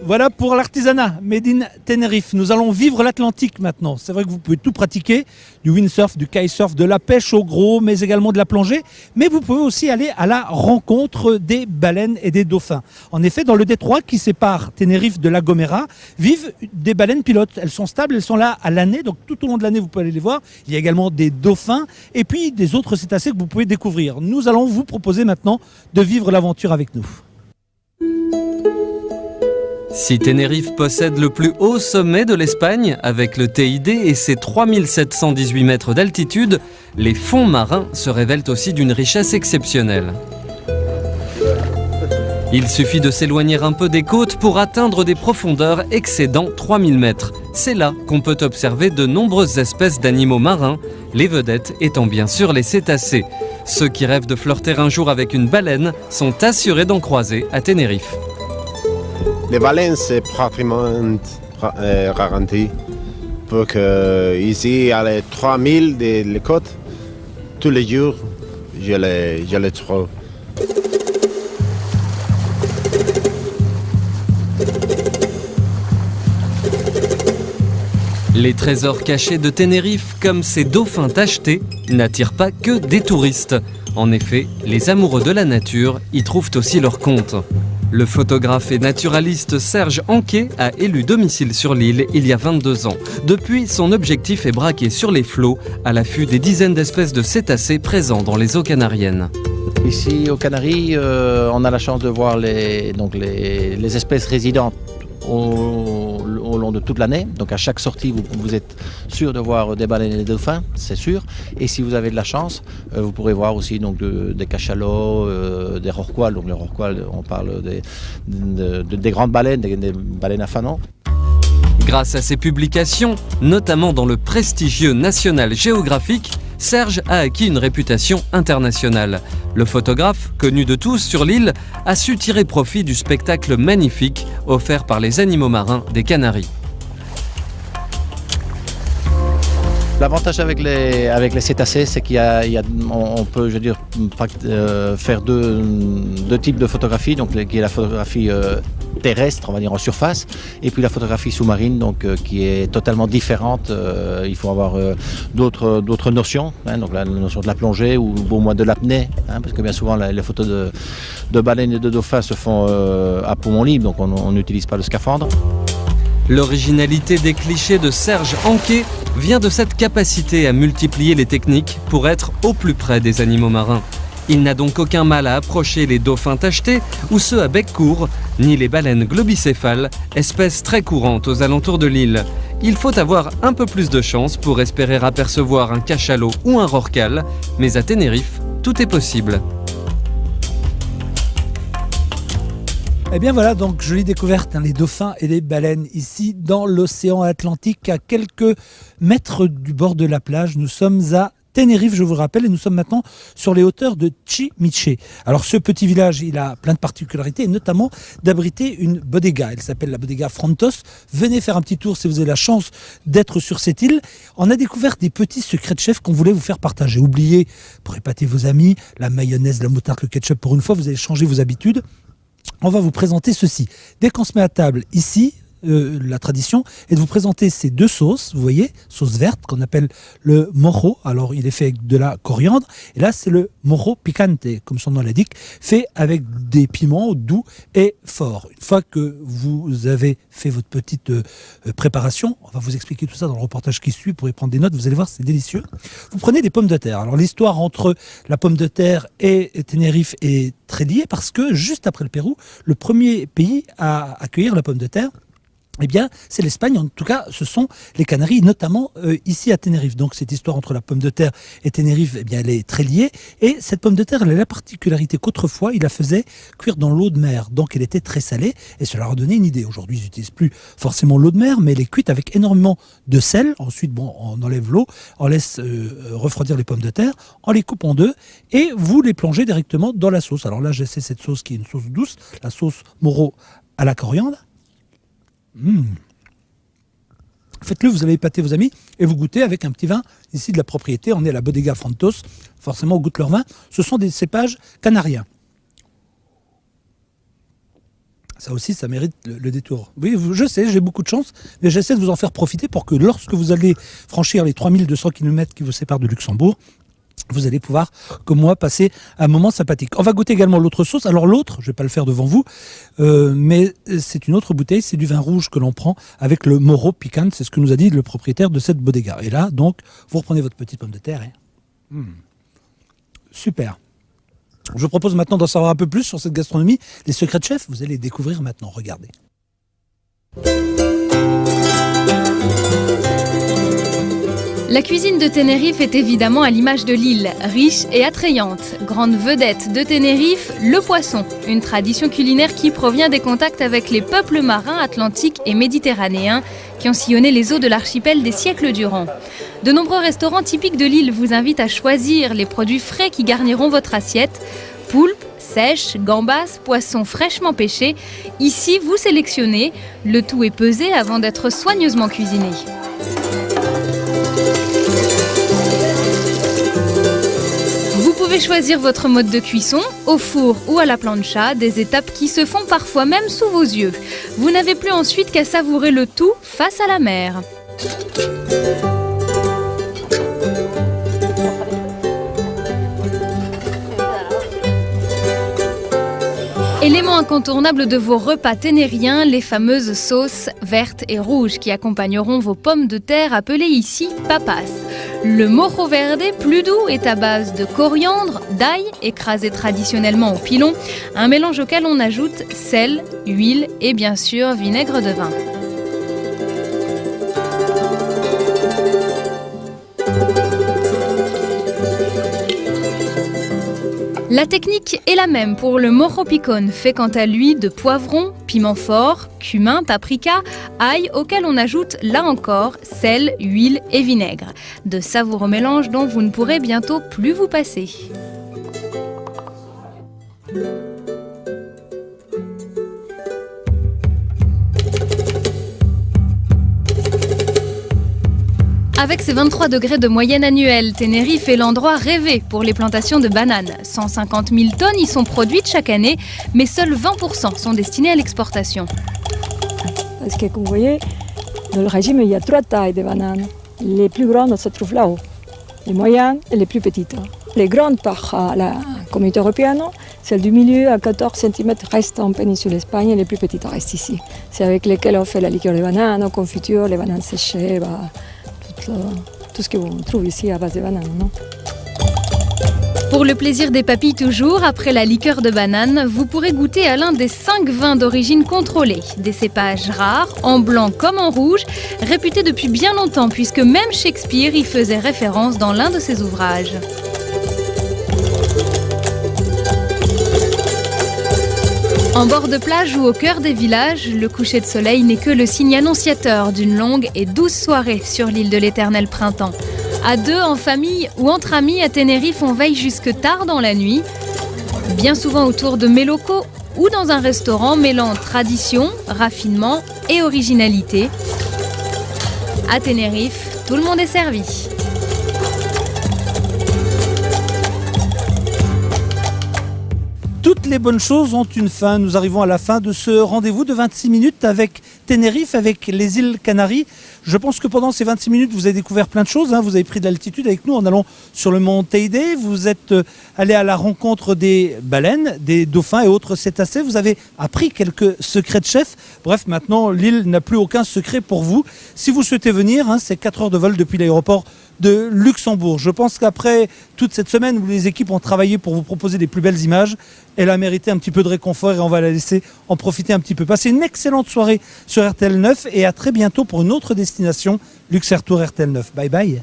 Voilà pour l'artisanat Made in Tenerife. Nous allons vivre l'Atlantique maintenant. C'est vrai que vous pouvez tout pratiquer, du windsurf, du kitesurf, de la pêche au gros, mais également de la plongée. Mais vous pouvez aussi aller à la rencontre des baleines et des dauphins. En effet, dans le détroit qui sépare Tenerife de La Gomera, vivent des baleines pilotes. Elles sont stables, elles sont là à l'année, donc tout au long de l'année vous pouvez aller les voir. Il y a également des dauphins et puis des autres cétacés que vous pouvez découvrir. Nous allons vous proposer maintenant de vivre l'aventure avec nous. Si Tenerife possède le plus haut sommet de l'Espagne, avec le TID et ses 3718 mètres d'altitude, les fonds marins se révèlent aussi d'une richesse exceptionnelle. Il suffit de s'éloigner un peu des côtes pour atteindre des profondeurs excédant 3000 mètres. C'est là qu'on peut observer de nombreuses espèces d'animaux marins, les vedettes étant bien sûr les cétacés. Ceux qui rêvent de flirter un jour avec une baleine sont assurés d'en croiser à Tenerife. Les baleines, c'est pratiquement garanti. Pour que ici, à les 3000 des côtes, tous les jours, je les trouve. Les trésors cachés de Tenerife, comme ces dauphins tachetés, n'attirent pas que des touristes. En effet, les amoureux de la nature y trouvent aussi leur compte. Le photographe et naturaliste Serge Anquet a élu domicile sur l'île il y a 22 ans. Depuis, son objectif est braqué sur les flots, à l'affût des dizaines d'espèces de cétacés présents dans les eaux canariennes. Ici aux Canaries, on a la chance de voir les espèces résidentes au long de toute l'année. Donc à chaque sortie, vous êtes sûr de voir des baleines et des dauphins, c'est sûr. Et si vous avez de la chance, vous pourrez voir aussi donc, des cachalots, des rorquals. Donc les rorquals, on parle des grandes baleines, des baleines à fanon. Grâce à ses publications, notamment dans le prestigieux National Geographic, Serge a acquis une réputation internationale. Le photographe, connu de tous sur l'île, a su tirer profit du spectacle magnifique offert par les animaux marins des Canaries. L'avantage avec les cétacés, c'est on peut, je veux dire, faire deux types de photographies, donc qui est la photographie terrestre, on va dire en surface, et puis la photographie sous-marine, donc qui est totalement différente. Il faut avoir d'autres notions, hein, donc la notion de la plongée ou au moins de l'apnée, hein, parce que bien souvent les photos de baleines et de dauphins se font à poumon libre, donc on n'utilise pas le scaphandre. L'originalité des clichés de Serge Anquet vient de cette capacité à multiplier les techniques pour être au plus près des animaux marins. Il n'a donc aucun mal à approcher les dauphins tachetés ou ceux à bec court, ni les baleines globicéphales, espèces très courantes aux alentours de l'île. Il faut avoir un peu plus de chance pour espérer apercevoir un cachalot ou un rorqual, mais à Tenerife, tout est possible. Eh bien voilà, donc jolie découverte, hein, les dauphins et les baleines ici dans l'océan Atlantique à quelques mètres du bord de la plage. Nous sommes à Tenerife, je vous le rappelle, et nous sommes maintenant sur les hauteurs de Chimiche. Alors ce petit village, il a plein de particularités, et notamment d'abriter une bodega. Elle s'appelle la bodega Frontos. Venez faire un petit tour si vous avez la chance d'être sur cette île. On a découvert des petits secrets de chef qu'on voulait vous faire partager. Oubliez, pour épater vos amis, la mayonnaise, la moutarde, le ketchup, pour une fois, vous allez changer vos habitudes. On va vous présenter ceci. Dès qu'on se met à table ici, la tradition est de vous présenter ces deux sauces, vous voyez, sauce verte qu'on appelle le mojo. Alors il est fait avec de la coriandre et là c'est le mojo picante, comme son nom l'indique, fait avec des piments doux et forts. Une fois que vous avez fait votre petite préparation, on va vous expliquer tout ça dans le reportage qui suit, vous pourrez prendre des notes, vous allez voir c'est délicieux. Vous prenez des pommes de terre. Alors l'histoire entre la pomme de terre et Tenerife est très liée parce que juste après le Pérou, le premier pays à accueillir la pomme de terre, eh bien, c'est l'Espagne, en tout cas, ce sont les Canaries, notamment ici à Tenerife. Donc, cette histoire entre la pomme de terre et Tenerife, eh bien, elle est très liée. Et cette pomme de terre, elle a la particularité qu'autrefois, il la faisait cuire dans l'eau de mer. Donc, elle était très salée et cela leur a donné une idée. Aujourd'hui, ils n'utilisent plus forcément l'eau de mer, mais elle est cuite avec énormément de sel. Ensuite, bon, on enlève l'eau, on laisse refroidir les pommes de terre, on les coupe en deux et vous les plongez directement dans la sauce. Alors là, j'essaie cette sauce qui est une sauce douce, la sauce Moro à la coriandre. Faites-le, vous allez épater vos amis et vous goûtez avec un petit vin ici de la propriété. On est à la bodega Frontos, forcément on goûte leur vin. Ce sont des cépages canariens. Ça aussi, ça mérite le détour. Oui, je sais, j'ai beaucoup de chance, mais j'essaie de vous en faire profiter pour que lorsque vous allez franchir les 3200 km qui vous séparent de Luxembourg, vous allez pouvoir, comme moi, passer un moment sympathique. On va goûter également l'autre sauce. Alors l'autre, je ne vais pas le faire devant vous, mais c'est une autre bouteille, c'est du vin rouge que l'on prend avec le Moro Picante, c'est ce que nous a dit le propriétaire de cette bodega. Et là, donc, vous reprenez votre petite pomme de terre. Super. Je vous propose maintenant d'en savoir un peu plus sur cette gastronomie. Les secrets de chef, vous allez les découvrir maintenant. Regardez. La cuisine de Tenerife est évidemment à l'image de l'île, riche et attrayante. Grande vedette de Tenerife, le poisson, une tradition culinaire qui provient des contacts avec les peuples marins atlantiques et méditerranéens qui ont sillonné les eaux de l'archipel des siècles durant. De nombreux restaurants typiques de l'île vous invitent à choisir les produits frais qui garniront votre assiette. Poulpe, sèche, gambas, poissons fraîchement pêchés. Ici, vous sélectionnez. Le tout est pesé avant d'être soigneusement cuisiné. Vous pouvez choisir votre mode de cuisson, au four ou à la plancha, des étapes qui se font parfois même sous vos yeux. Vous n'avez plus ensuite qu'à savourer le tout face à la mer. Élément incontournable de vos repas ténériens, les fameuses sauces vertes et rouges qui accompagneront vos pommes de terre appelées ici papas. Le moro verde, plus doux, est à base de coriandre, d'ail, écrasé traditionnellement au pilon, un mélange auquel on ajoute sel, huile et bien sûr vinaigre de vin. La technique est la même pour le moro picón, fait quant à lui de poivron, piment fort, cumin, paprika, ail, auquel on ajoute là encore sel, huile et vinaigre. De savoureux mélanges dont vous ne pourrez bientôt plus vous passer. Avec ses 23 degrés de moyenne annuelle, Tenerife est l'endroit rêvé pour les plantations de bananes. 150 000 tonnes y sont produites chaque année, mais seuls 20% sont destinés à l'exportation. Parce que, comme vous voyez, dans le régime, il y a 3 tailles de bananes. Les plus grandes se trouvent là-haut, les moyennes et les plus petites. Les grandes par la Communauté européenne, celles du milieu à 14 cm restent en péninsule Espagne et les plus petites restent ici. C'est avec lesquelles on fait la liqueur de banane, confiture, les bananes séchées, tout ce que vous trouvez ici à base de bananes. Non ? Pour le plaisir des papilles toujours, après la liqueur de banane, vous pourrez goûter à l'un des 5 vins d'origine contrôlée. Des cépages rares, en blanc comme en rouge, réputés depuis bien longtemps puisque même Shakespeare y faisait référence dans l'un de ses ouvrages. En bord de plage ou au cœur des villages, le coucher de soleil n'est que le signe annonciateur d'une longue et douce soirée sur l'île de l'éternel printemps. À deux, en famille ou entre amis, à Tenerife, on veille jusque tard dans la nuit, bien souvent autour de mets locaux ou dans un restaurant mêlant tradition, raffinement et originalité. À Tenerife, tout le monde est servi. Toutes les bonnes choses ont une fin. Nous arrivons à la fin de ce rendez-vous de 26 minutes avec Tenerife, avec les îles Canaries. Je pense que pendant ces 26 minutes, vous avez découvert plein de choses. Vous avez pris de l'altitude avec nous en allant sur le mont Teide. Vous êtes allé à la rencontre des baleines, des dauphins et autres cétacés. Vous avez appris quelques secrets de chef. Bref, maintenant, l'île n'a plus aucun secret pour vous. Si vous souhaitez venir, c'est 4 heures de vol depuis l'aéroport de Luxembourg. Je pense qu'après toute cette semaine où les équipes ont travaillé pour vous proposer les plus belles images, elle a mérité un petit peu de réconfort et on va la laisser en profiter un petit peu. Passez une excellente soirée sur RTL 9 et à très bientôt pour une autre destination, Luxair Tour RTL 9. Bye bye.